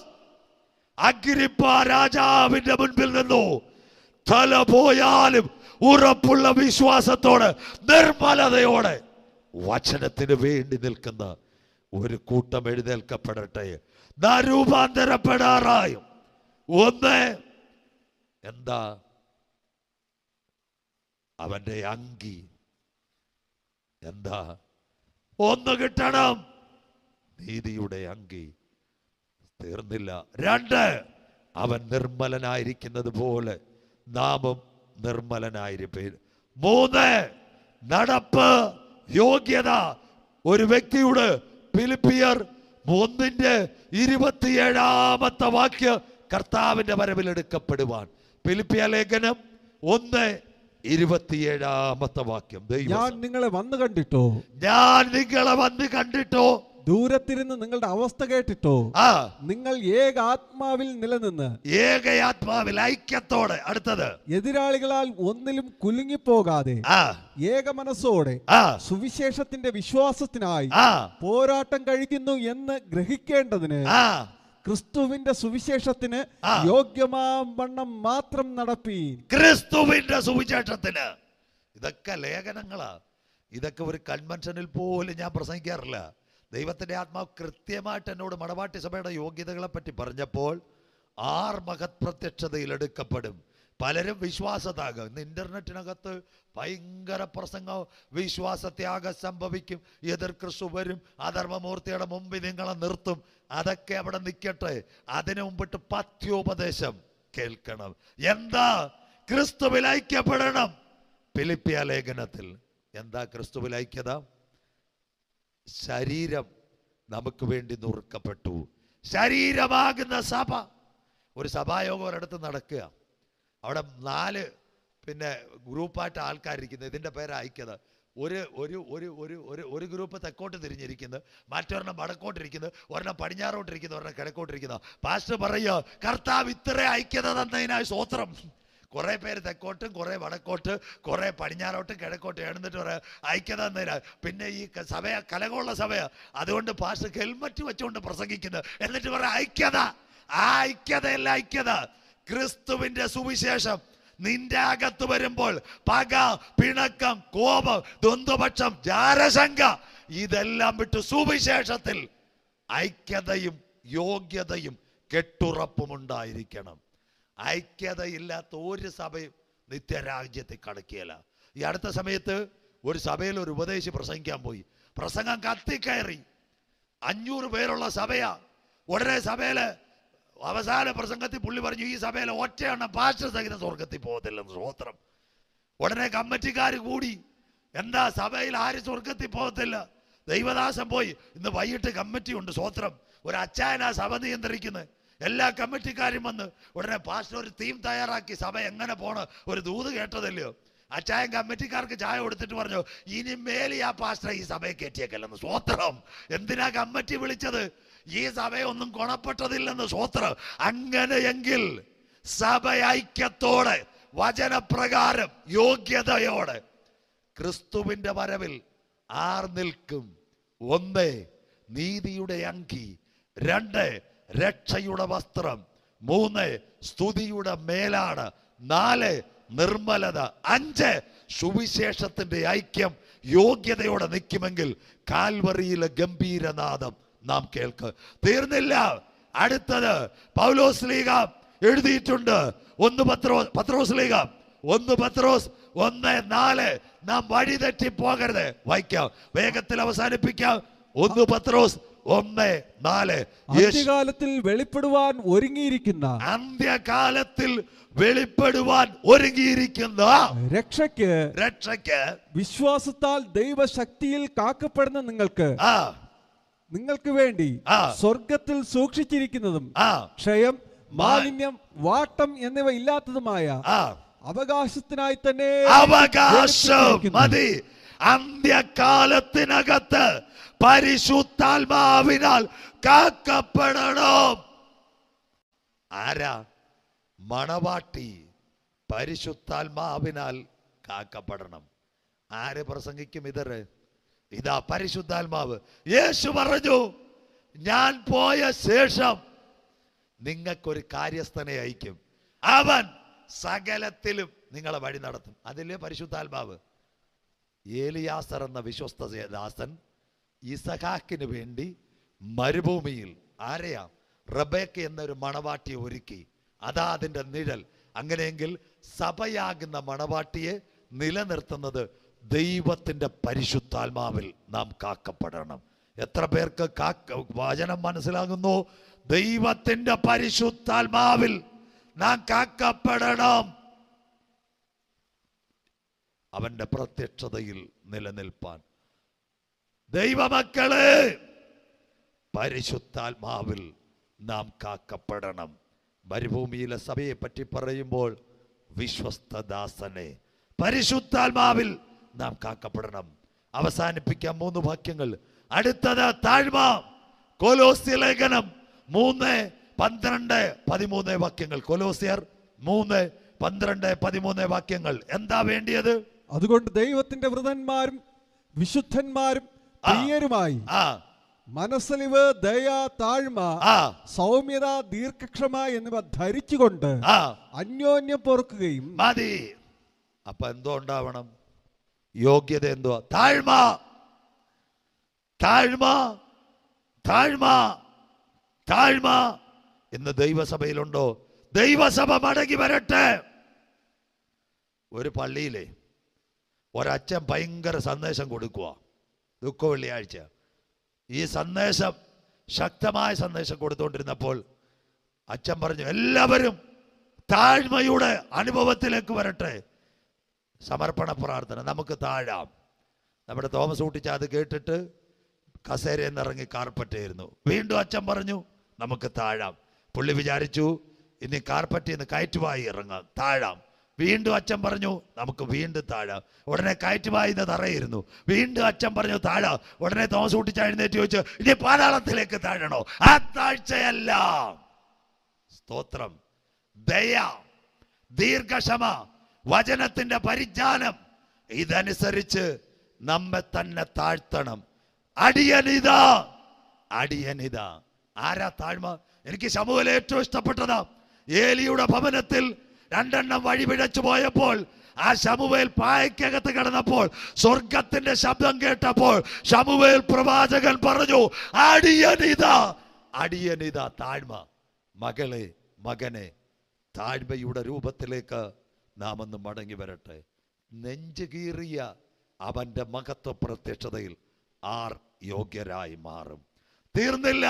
അഗ്രിപ്പ രാജാവിന്റെ മുൻപിൽ നിന്നു തല പോയാലും ഉറപ്പുള്ള വിശ്വാസത്തോടെ നിർമ്മലതയോടെ വചനത്തിന് വേണ്ടി നിൽക്കുന്ന ഒരു കൂട്ടം എഴുന്നേൽക്കപ്പെടട്ടെ. രൂപാന്തരപ്പെടാറായും ഒന്ന് എന്താ? അവന്റെ അങ്കി എന്താ? ഒന്ന് കിട്ടണം, നീതിയുടെ അങ്കി. തീർന്നില്ല. രണ്ട്, അവൻ നിർമ്മലനായിരിക്കുന്നത് പോലെ നാമും നിർമ്മലനായിരിക്കും. മൂന്ന്, നടപ്പ് യോഗ്യത. ഒരു വ്യക്തിയുടെ ഫിലിപ്പിയർ 1:27 വാക്യം കർത്താവിന്റെ വരവിൽ എടുക്കപ്പെടുവാൻ. ഫിലിപ്പിയ ലേഖനം 1:27 വാക്യം. ഞാൻ നിങ്ങളെ വന്ന് കണ്ടിട്ടോ, ഞാൻ നിങ്ങളെ വന്ന് കണ്ടിട്ടോ, ദൂരത്തിരുന്ന് നിങ്ങളുടെ അവസ്ഥ കേട്ടിട്ടോ, നിങ്ങൾ ഏക ആത്മാവിൽ നിലനിന്ന്, ഏക ആത്മാവിൽ ഐക്യത്തോടെ. അടുത്തത്, എതിരാളികളാൽ ഒന്നിലും കുലുങ്ങിപ്പോകാതെ ഏക മനസ്സോടെ സുവിശേഷത്തിന്റെ വിശ്വാസത്തിനായി പോരാട്ടം കഴിക്കുന്നു എന്ന് ഗ്രഹിക്കേണ്ടതിന് ക്രിസ്തുവിന്റെ സുവിശേഷത്തിന് യോഗ്യമാവണ്ണം മാത്രം നടപ്പീൻ. ക്രിസ്തുവിന്റെ സുവിശേഷത്തിന്. ഇതൊക്കെ ലേഖനങ്ങളാ. ഇതൊക്കെ ഒരു കൺവെൻഷനിൽ പോലും ഞാൻ പ്രസംഗിക്കാറില്ല. ദൈവത്തിന്റെ ആത്മാവ് കൃത്യമായിട്ട് എന്നോട് മണവാട്ടി സഭയുടെ യോഗ്യതകളെ പറ്റി പറഞ്ഞപ്പോൾ 6 മഹത് പ്രത്യക്ഷതയിൽ എടുക്കപ്പെടും. പലരും വിശ്വാസത്യാഗം. ഇന്ന് ഇന്റർനെറ്റിനകത്ത് ഭയങ്കര പ്രസംഗം. വിശ്വാസത്യാഗം സംഭവിക്കും, എതിർ ക്രിസ്തു വരും, അധർമ്മമൂർത്തിയുടെ മുമ്പിൽ നിങ്ങളെ നിർത്തും. അതൊക്കെ അവിടെ നിൽക്കട്ടെ. അതിനു മുമ്പിട്ട് പഥ്യോപദേശം കേൾക്കണം. എന്താ? ക്രിസ്തുവിൽ ഐക്യപ്പെടണം. ഫിലിപ്പിയ ലേഖനത്തിൽ എന്താ ക്രിസ്തുവിൽ ഐക്യത? ശരീരം നമുക്ക് വേണ്ടി നുറുക്കപ്പെട്ടു. ശരീരമാകുന്ന സഭ. ഒരു സഭായോഗം ഒരിടത്ത് നടക്കുക. അവിടെ 4 ഗ്രൂപ്പായിട്ട് ആൾക്കാരിരിക്കുന്നത്. ഇതിൻ്റെ പേര് ഐക്യത. ഒരു ഗ്രൂപ്പ് തെക്കോട്ട് തിരിഞ്ഞിരിക്കുന്നത്, മറ്റൊരെണ്ണം വടക്കോട്ടിരിക്കുന്നത്, ഒരെണ്ണം പടിഞ്ഞാറോട്ടിരിക്കുന്നത്, ഒരെണ്ണം കിഴക്കോട്ടിരിക്കുന്നത്. പാസ്റ്റർ പറയുക, കർത്താവ് ഇത്ര ഐക്യത തന്നതിനായി സ്തോത്രം. കുറെ പേര് തെക്കോട്ടും, കുറെ വടക്കോട്ട്, കുറെ പടിഞ്ഞാറോട്ടും കിഴക്കോട്ടും എഴുന്നിട്ട് പറയാം ഐക്യത തന്നതിനാ. പിന്നെ ഈ സഭയാ, കലകമുള്ള സഭയാ. അതുകൊണ്ട് പാസ്റ്റർ ഹെൽമറ്റ് വെച്ചുകൊണ്ട് പ്രസംഗിക്കുന്നത്. എന്നിട്ട് പറയാം ഐക്യത. ആ ഐക്യതയല്ല ഐക്യത. ക്രിസ്തുവിന്റെ സുവിശേഷം നിന്റെ അകത്ത് വരുമ്പോൾ പക, പിണക്കം, കോപം, ദ്വന്ദ്വപക്ഷം, ജാരശങ്ക ഇതെല്ലാം വിട്ട് സുവിശേഷത്തിൽ ഐക്യതയും യോഗ്യതയും കെട്ടുറപ്പുമുണ്ടായിരിക്കണം. ഐക്യതയില്ലാത്ത ഒരു സഭയും നിത്യരാജ്യത്തിൽ കടക്കുകയില്ല. ഈ അടുത്ത സമയത്ത് ഒരു സഭയിൽ ഒരു ഉപദേശി പ്രസംഗിക്കാൻ പോയി. പ്രസംഗം കത്തിക്കയറി. 500 പേരുള്ള സഭയാ. ഉടനെ സഭയില് അവസാന പ്രസംഗത്തിൽ പുള്ളി പറഞ്ഞു, ഈ സഭയിലെ ഒറ്റയെണ്ണം പാസ്റ്റർ സഹിതം സ്വർഗത്തിൽ പോകത്തില്ലെന്ന്. സ്തോത്രം. ഉടനെ കമ്മിറ്റിക്കാർ കൂടി. എന്താ? സഭയിൽ ആരും സ്വർഗത്തിൽ പോകത്തില്ല. ദൈവദാസൻ പോയി. ഇന്ന് വൈകിട്ട് കമ്മിറ്റി ഉണ്ട്. സ്തോത്രം. ഒരു അച്ചായനാ സഭ നിയന്ത്രിക്കുന്നത്. എല്ലാ കമ്മിറ്റിക്കാരും വന്ന് ഉടനെ പാസ്റ്റർ ഒരു തീം തയ്യാറാക്കി. സഭ എങ്ങനെ പോണ് ഒരു ദൂത് കേട്ടതല്ലയോ. അച്ചായൻ കമ്മിറ്റിക്കാർക്ക് ചായ കൊടുത്തിട്ട് പറഞ്ഞു, ഇനി മേലെ ആ പാസ്റ്റർ ഈ സഭയെ കയറ്റിയേക്കല്ലെന്ന്. സ്തോത്രം. എന്തിനാ കമ്മിറ്റി വിളിച്ചത്? ഈ സഭയൊന്നും ഗുണപ്പെട്ടതില്ലെന്ന്. സ്തോത്രം. അങ്ങനെയെങ്കിൽ സഭ ഐക്യത്തോടെ വചനപ്രകാരം യോഗ്യതയോടെ ക്രിസ്തുവിന്റെ വരവിൽ ആർ നിൽക്കും? 1, നീതിയുടെ അങ്കി. 2, രക്ഷയുടെ വസ്ത്രം. 3, സ്തുതിയുടെ മേലാണ്. 4, നിർമ്മലത. 5, സുവിശേഷത്തിന്റെ ഐക്യം യോഗ്യതയോടെ നിൽക്കുമെങ്കിൽ കാൽവറിയിലെ ഗംഭീരനാദം നാം കേൾക്ക്. തീർന്നില്ല. അടുത്തത് പൗലോസ് ശ്ലീഹ എഴുതിയിട്ടുണ്ട്. 1 പത്രോസ് ലേഖ 1 പത്രോസ് 1:4. നാം വഴിതെറ്റി പോകരുത്. വായിക്കാം, വേഗത്തിൽ അവസാനിപ്പിക്കാം. 1 പത്രോസ് 1:4. അന്ത്യകാലത്തിൽ വെളിപ്പെടുവാൻ ഒരുങ്ങിയിരിക്കുന്ന രക്ഷയ്ക്ക് വിശ്വാസത്താൽ ദൈവശക്തിയിൽ കാക്കപ്പെടുന്ന നിങ്ങൾക്ക് വേണ്ടി സ്വർഗത്തിൽ സൂക്ഷിച്ചിരിക്കുന്നതും ക്ഷയം, മാലിന്യം, വാട്ടം എന്നിവ ഇല്ലാത്തതുമായ അവകാശത്തിനായി തന്നെ. അവകാശം മതി. അന്ത്യകാലത്തിനകത്ത് പരിശുദ്ധാത്മാവിനാൽ കാക്കപ്പെടണം. ആരാ? മണവാട്ടി പരിശുദ്ധാത്മാവിനാൽ കാക്കപ്പെടണം. ആര് പ്രസംഗിക്കും ഇതറ്? ഇതാ പരിശുദ്ധാത്മാവ്. യേശു പറഞ്ഞു, ഞാൻ പോയ ശേഷം നിങ്ങൾക്കൊരു കാര്യസ്ഥനെ അയക്കും, അവൻ സകലത്തിലും നിങ്ങളെ വഴി നടത്തും. അതിലെ പരിശുദ്ധാത്മാവ്. ഏലിയാസർ എന്ന വിശ്വസ്ത ദാസൻ ഇസഹാക്കിന് വേണ്ടി മരുഭൂമിയിൽ ആരെയാ? റബേക്ക എന്നൊരു മണവാട്ടിയെ ഒരുക്കി. അതാ അതിൻ്റെ നിഴൽ. അങ്ങനെയെങ്കിൽ സഭയാകുന്ന മണവാട്ടിയെ നിലനിർത്തുന്നത് ദൈവത്തിൻ്റെ പരിശുദ്ധാത്മാവിൽ നാം കാക്കപ്പെടണം. എത്ര പേർക്ക് വചനം മനസ്സിലാകുന്നു? ദൈവത്തിൻ്റെ പരിശുദ്ധാത്മാവിൽ നാം കാക്കപ്പെടണം. അവന്റെ പ്രത്യക്ഷതയിൽ നിലനിൽപ്പാൻ. ദൈവമക്കളെ, പരിശുദ്ധാത്മാവിൽ നാം കാക്കപ്പെടണം. മരുഭൂമിയിലെ സഭയെ പറ്റി പറയുമ്പോൾ വിശ്വസ്തദാസനെ പരിശുദ്ധാത്മാവിൽ നാം കാക്കപ്പെടണം. അവസാനിപ്പിക്കാം 3 വാക്യങ്ങൾ. അടുത്തത് താഴ്മ. കൊലോസ്യ ലേഖനം 3:12-13 വാക്യങ്ങൾ. കൊലോസ്യർ 3:12-13 വാക്യങ്ങൾ. എന്താ വേണ്ടിയത്? അതുകൊണ്ട് ദൈവത്തിന്റെ വൃതന്മാരും വിശുദ്ധന്മാരും പ്രിയരുമായി മനസ്സലിവ്, ദയ, താഴ്മ, സൗമ്യത, ദീർഘക്ഷമ എന്നിവ ധരിച്ചുകൊണ്ട് അന്യോന്യം പൊറുക്കുകയും മതി. അപ്പൊ എന്തോ ഉണ്ടാവണം? യോഗ്യത എന്തോ? താഴ്മ, താഴ്മ, താഴ്മ, താഴ്മ. ഇന്ന് ദൈവസഭയിലുണ്ടോ? ദൈവസഭ മടങ്ങി വരട്ടെ. ഒരു പള്ളിയിലെ ഒരച്ഛൻ ഭയങ്കര സന്ദേശം കൊടുക്കുക, ദുഃഖ വെള്ളിയാഴ്ച. ഈ സന്ദേശം ശക്തമായ സന്ദേശം കൊടുത്തുകൊണ്ടിരുന്നപ്പോൾ അച്ഛൻ പറഞ്ഞു, എല്ലാവരും താഴ്മയുടെ അനുഭവത്തിലേക്ക് വരട്ടെ. സമർപ്പണ പ്രാർത്ഥന. നമുക്ക് താഴാം. നമ്മുടെ തോമസ് ഊട്ടിച്ച അത് കേട്ടിട്ട് കസേരയിൽ നിന്നിറങ്ങി കാർപ്പറ്റായിരുന്നു. വീണ്ടും അച്ഛൻ പറഞ്ഞു, നമുക്ക് താഴാം. പുള്ളി വിചാരിച്ചു ഇനി കാർപ്പറ്റിൽ നിന്ന് കയറ്റുവായി ഇറങ്ങാം, താഴാം. വീണ്ടും അച്ഛൻ പറഞ്ഞു, നമുക്ക് വീണ്ടും താഴാം. ഉടനെ കയറ്റുവായി തറയിരുന്നു. വീണ്ടും അച്ഛൻ പറഞ്ഞു താഴാം. ഉടനെ തോമസ് ഊട്ടിച്ച എഴുന്നേറ്റ് ചോദിച്ചു, ഇനി പാതാളത്തിലേക്ക് താഴണോ? ആ താഴ്ചയല്ല. സ്തോത്രം. ദയ, ദീർഘക്ഷമ, വചനത്തിന്റെ പരിജ്ഞാനം, ഇതനുസരിച്ച് നമ്മെ തന്നെ താഴ്ത്തണം. അടിയനിതാ, അടിയനിതാ. ആരാ താഴ്മ? എനിക്ക് ശമൂവേൽ ഏറ്റവും ഇഷ്ടപ്പെട്ടതാ. ഏലിയുടെ ഭവനത്തിൽ 2 വഴി പിഴച്ചു പോയപ്പോൾ ആ ശമൂവേൽ പായക്കകത്ത് കിടന്നപ്പോൾ സ്വർഗത്തിന്റെ ശബ്ദം കേട്ടപ്പോൾ ശമൂവേൽ പ്രവാചകൻ പറഞ്ഞു, അടിയനിതാ, അടിയനിതാ. താഴ്മ. മകളെ, മകനെ, താഴ്മയുടെ രൂപത്തിലേക്ക് നാം ഒന്ന് മടങ്ങി വരട്ടെ. നെഞ്ചു കീറിയ അവന്റെ മഹത്വ പ്രത്യക്ഷതയിൽ ആർ യോഗ്യരായി മാറും? തീർന്നില്ല.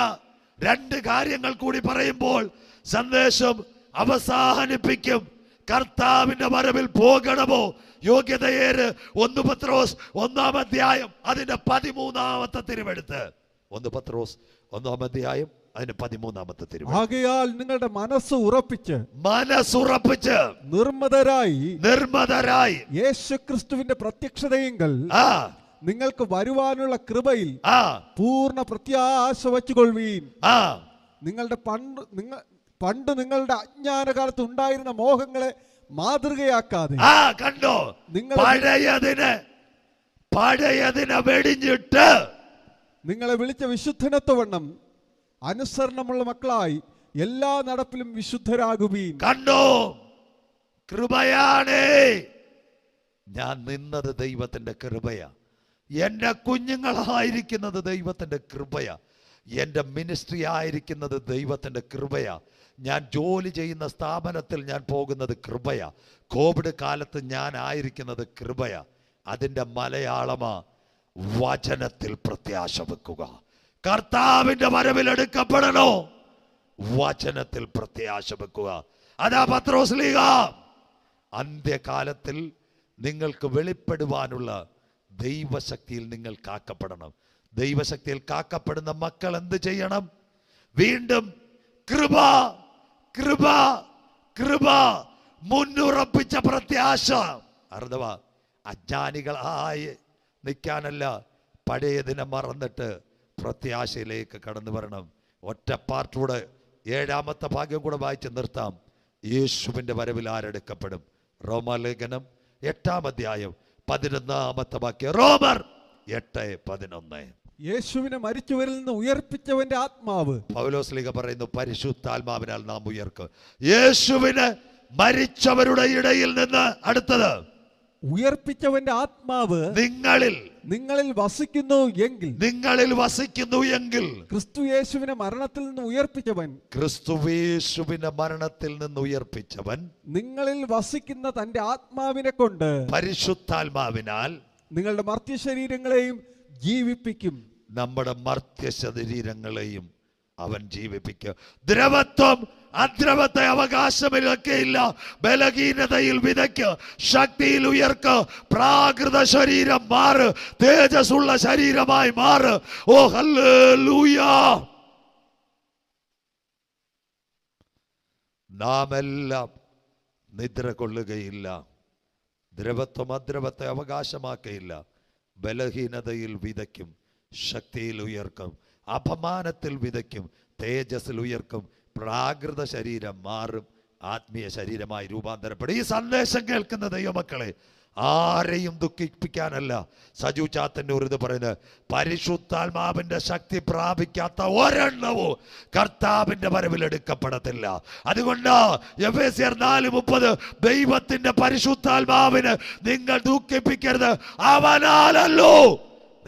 2 കാര്യങ്ങൾ കൂടി പറയുമ്പോൾ സന്ദേശം അവസാനിപ്പിക്കും. കർത്താവിന്റെ വരവിൽ പോകണമോ? യോഗ്യതയേര് 1 പത്രോസ് 1-ാം അധ്യായം അതിന്റെ 13-ാമത്തെ തിരുവെടുത്ത്. 1 പത്രോസ് 1-ാം അധ്യായം അതിന്റെ 13-ാമത്തെ തിരുവെടുത്ത്. ആകയാൽ നിങ്ങളുടെ മനസ്സുറപ്പിച്ച് നിർമ്മതരായി യേശുക്രിസ്തുവിന്റെ പ്രത്യക്ഷതയെങ്കിൽ നിങ്ങൾക്ക് വരുവാനുള്ള കൃപയിൽ പൂർണ്ണ പ്രത്യാശ വച്ചുകൊള്ളുവീൻ. പണ്ട് നിങ്ങളുടെ അജ്ഞാനകാലത്ത് ഉണ്ടായിരുന്ന മോഹങ്ങളെ മാതൃകയാക്കാതെ കണ്ടോ, പഴയതിനെ വെടിഞ്ഞിട്ട് നിങ്ങളെ വിളിച്ച വിശുദ്ധനത്വവണ്ണം അനുസരണമുള്ള മക്കളായി എല്ലാ നടപ്പിലും വിശുദ്ധരാകുവീൻ. കണ്ടോ, കൃപയാണേ. ഞാൻ നിന്നത് ദൈവത്തിന്റെ കൃപയാ. എന്റെ കുഞ്ഞുങ്ങളായിരിക്കുന്നത് ദൈവത്തിന്റെ കൃപയാ. എൻ്റെ മിനിസ്ട്രി ആയിരിക്കുന്നത് ദൈവത്തിൻ്റെ കൃപയാ. ഞാൻ ജോലി ചെയ്യുന്ന സ്ഥാപനത്തിൽ ഞാൻ പോകുന്നത് കൃപയാ. കോവിഡ് കാലത്ത് ഞാൻ ആയിരിക്കുന്നത് കൃപയാ. അതിൻ്റെ മലയാളമാ വചനത്തിൽ പ്രത്യാശ വെക്കുക. കർത്താവിൻ്റെ വരവിൽ എടുക്കപ്പെടണോ? വചനത്തിൽ പ്രത്യാശ വെക്കുക. അതാ പത്രോസ്ലീഹ അന്ത്യകാലത്തിൽ നിങ്ങൾക്ക് വെളിപ്പെടുവാനുള്ള ദൈവശക്തിയിൽ നിങ്ങൾ കാക്കപ്പെടണം. ദൈവശക്തിയിൽ കാക്കപ്പെടുന്ന മക്കൾ എന്ത് ചെയ്യണം? വീണ്ടും കൃപ കൃപ കൃപ, മുന്നുറപ്പിച്ച പ്രത്യാശ. അർത്ഥവാ അജ്ഞാനികളായി നിൽക്കാനല്ല, പഴയതിനെ മറന്നിട്ട് പ്രത്യാശയിലേക്ക് കടന്നു വരണം. ഒറ്റ പാർട്ടൂടെ 7ാമത്തെ ഭാഗ്യം കൂടെ വായിച്ച് നിർത്താം. യേശുവിൻ്റെ വരവിൽ ആരെടുക്കപ്പെടും? റോമാലേഖനം 8-ാം അധ്യായം 11-ാമത്തെ വാക്യം. റോമർ 8:11. യേശുവിനെ മരിച്ചവരിൽ നിന്ന് ഉയർപ്പിച്ചവന്റെ ആത്മാവ്. പൗലോസ്ലീഹ പറയുന്നു, പരിശുദ്ധാത്മാവിനാൽ നാം ഉയർക്കും. യേശുവിന് മരിച്ചവരുടെ ഇടയിൽ നിന്ന് അടുത്തത് ഉയർപ്പിച്ചവന്റെ ആത്മാവ് നിങ്ങളിൽ വസിക്കുന്നു എങ്കിൽ ക്രിസ്തു യേശുവിനെ മരണത്തിൽ നിന്ന് ഉയർപ്പിച്ചവൻ നിങ്ങളിൽ വസിക്കുന്ന തന്റെ ആത്മാവിനെ കൊണ്ട് പരിശുദ്ധാത്മാവിനാൽ നിങ്ങളുടെ മർത്യ ശരീരങ്ങളെയും ജീവിപ്പിക്കും. നമ്മുടെ മർത്യ ശരീരങ്ങളെയും അവൻ ജീവിപ്പിക്കും. ദ്രവത്വം അദ്രവത്തെ അവകാശമില്ല. ബലഹീനതയിൽ വിതയ്ക്ക്, ശക്തിയിൽ ഉയർക്ക്. പ്രാകൃത ശരീരം മാറ്, തേജസ്സുള്ള ശരീരമായി മാറ്. ഓ ഹല്ലേലൂയ. നാം എല്ലാം നിദ്ര കൊള്ളുകയില്ല. ദ്രവത്വം അദ്രവത്തെ അവകാശമാക്കയില്ല. ബലഹീനതയിൽ വിതയ്ക്കും, ശക്തിയിൽ ഉയർക്കും. അപമാനത്തിൽ വിതയ്ക്കും, തേജസ്സിൽ ഉയർക്കും. പ്രാകൃത ശരീരം മാറും, ആത്മീയ ശരീരമായി രൂപാന്തരപ്പെടും. ഈ സന്ദേശം കേൾക്കുന്ന ദൈവമക്കളെ, ആരെയും ദുഃഖിപ്പിക്കാനല്ല. സജു ചാത്തന്നൂർ ഇത് പറയുന്നത്, പരിശുദ്ധാത്മാവിന്റെ ശക്തി പ്രാപിക്കാത്ത ഒരെണ്ണവും കർത്താവിന്റെ വരവിൽ എടുക്കപ്പെടത്തില്ല. അതുകൊണ്ട് എഫേസ്യർ 4:30 ദൈവത്തിന്റെ പരിശുദ്ധാത്മാവിന് നിങ്ങൾ ദുഃഖിപ്പിക്കരുത്, അവനാലല്ലോ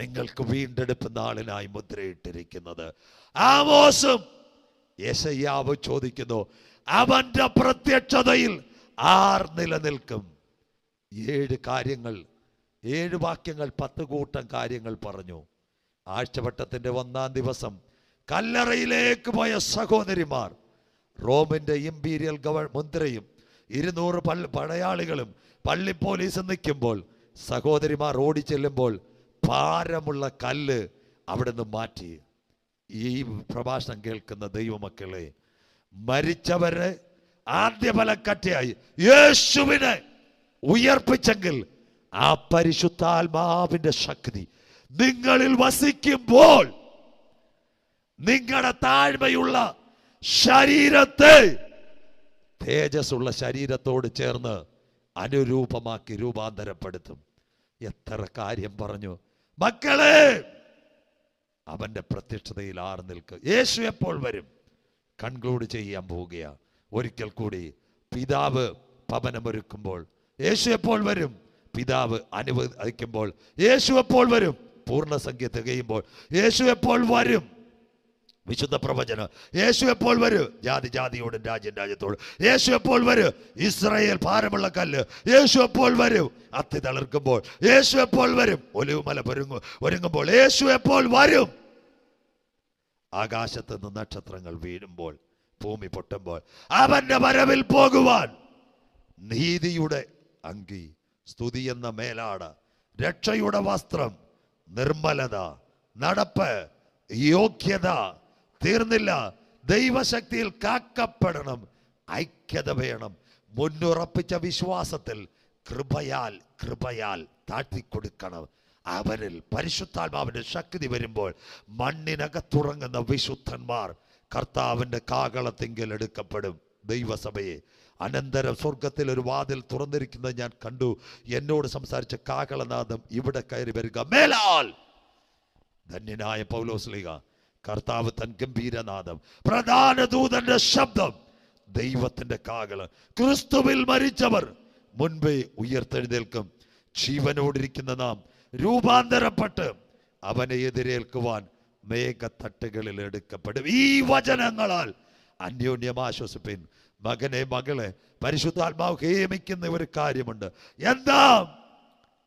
നിങ്ങൾക്ക് വീണ്ടെടുപ്പ് നാളിനായി മുദ്രയിട്ടിരിക്കുന്നത്. ആമോസും യെശയ്യാവ് ചോദിക്കുന്നു, അവന്റെ പ്രത്യക്ഷതയിൽ ആർ നിലനിൽക്കും? 7 കാര്യങ്ങൾ, 7 വാക്യങ്ങൾ, 10 കൂട്ടം കാര്യങ്ങൾ പറഞ്ഞു. ആഴ്ചവട്ടത്തിന്റെ 1-ാം ദിവസം കല്ലറയിലേക്ക് പോയ സഹോദരിമാർ, റോമിന്റെ ഇമ്പീരിയൽ മുദ്രയും 200 പടയാളികളും പള്ളി പോലീസ് നിൽക്കുമ്പോൾ സഹോദരിമാർ ഓടി ചെല്ലുമ്പോൾ ഭാരമുള്ള കല്ല് അവിടെ നിന്ന് മാറ്റി. ഈ പ്രഭാഷണം കേൾക്കുന്ന ദൈവമക്കളെ, മരിച്ചവരെ ആദ്യഫലക്കറ്റയായി യേശുവിനെ ഉയർപ്പിച്ചെങ്കിൽ ആ പരിശുദ്ധാത്മാവിന്റെ ശക്തി നിങ്ങളിൽ വസിക്കുമ്പോൾ നിങ്ങളുടെ താഴ്മയുള്ള ശരീരത്തെ തേജസ്സുള്ള ശരീരത്തോട് ചേർന്ന് അനുരൂപമാക്കി രൂപാന്തരപ്പെടുത്തും. എത്ര കാര്യം പറഞ്ഞു മക്കളെ. അവന്റെ പ്രത്യക്ഷതയിൽ ആർ നിൽക്കുക. യേശു എപ്പോൾ വരും? കൺക്ലൂഡ് ചെയ്യാൻ പോവുകയാണ്. ഒരിക്കൽ കൂടി, പിതാവ് ഭവനമൊരുക്കുമ്പോൾ യേശു എപ്പോൾ വരും? പിതാവ് അനുവദിക്കുമ്പോൾ. യേശു എപ്പോൾ വരും? പൂർണ്ണസംഖ്യ തികയുമ്പോൾ. യേശു എപ്പോൾ വരും? വിശുദ്ധ പ്രവചനം. യേശു എപ്പോൾ വരും? ജാതി ജാതിയോടും രാജ്യം രാജ്യത്തോടും. യേശു എപ്പോൾ വരും? ഇസ്രായേൽ ഭാരമുള്ള കല്ല്. യേശു എപ്പോൾ വരും? അത്തി തളിർക്കുമ്പോൾ. യേശു എപ്പോൾ വരും? ഒലിവുമല ഒരുങ്ങുമ്പോൾ. യേശു എപ്പോൾ വരും? ആകാശത്ത് നിന്ന് നക്ഷത്രങ്ങൾ വീഴുമ്പോൾ, ഭൂമി പൊട്ടുമ്പോൾ. അവന്റെ വരവിൽ പോകുവാൻ നീതിയുടെ അങ്കി, സ്തുതി എന്ന മേലാട, രക്ഷയുടെ വസ്ത്രം, നിർമ്മലത, നടപ്പ്, യോഗ്യത. തീർന്നില്ല. ദൈവശക്തിയിൽ കാക്കപ്പെടണം, ഐക്യത വേണം. മുന്നുറപ്പിച്ച വിശ്വാസത്തിൽ കൃപയാൽ താഴ്ത്തിക്കൊടുക്കണം. അവരിൽ പരിശുദ്ധാത്മാവിന്റെ ശക്തി വരുമ്പോൾ മണ്ണിനകത്തുറങ്ങുന്ന വിശുദ്ധന്മാർ കർത്താവിന്റെ കാകളത്തിങ്കൽ എടുക്കപ്പെടും. ദൈവസഭയെ അനന്തരം സ്വർഗത്തിൽ ഒരു വാതിൽ തുറന്നിരിക്കുന്നത് ഞാൻ കണ്ടു. എന്നോട് സംസാരിച്ച കാകളനാദം ഇവിടെ കയറി വരിക. മേലാൽ ധന്യനായ പൗലോസ്ലീഹ, കർത്താവ് തൻ ഗംഭീരനാദം, പ്രധാന ദൂതന്റെ ശബ്ദം, ദൈവത്തിന്റെ കാകള്. ക്രിസ്തുവിൽ മരിച്ചവർ മുൻപേ ഉയർത്തെഴുന്നേൽക്കും. ജീവനോടിരിക്കുന്ന നാം രൂപാന്തരപ്പെട്ട് അവനെ എതിരേൽക്കുവാൻ മേഘത്തട്ടുകളിൽ എടുക്കപ്പെടും. ഈ വചനങ്ങളാൽ അന്യോന്യം ആശ്വസിപ്പിൻ. മകനെ, മകളെ, പരിശുദ്ധാത്മാവ് ഹേമിക്കുന്ന ഒരു കാര്യമുണ്ട്. എന്താ?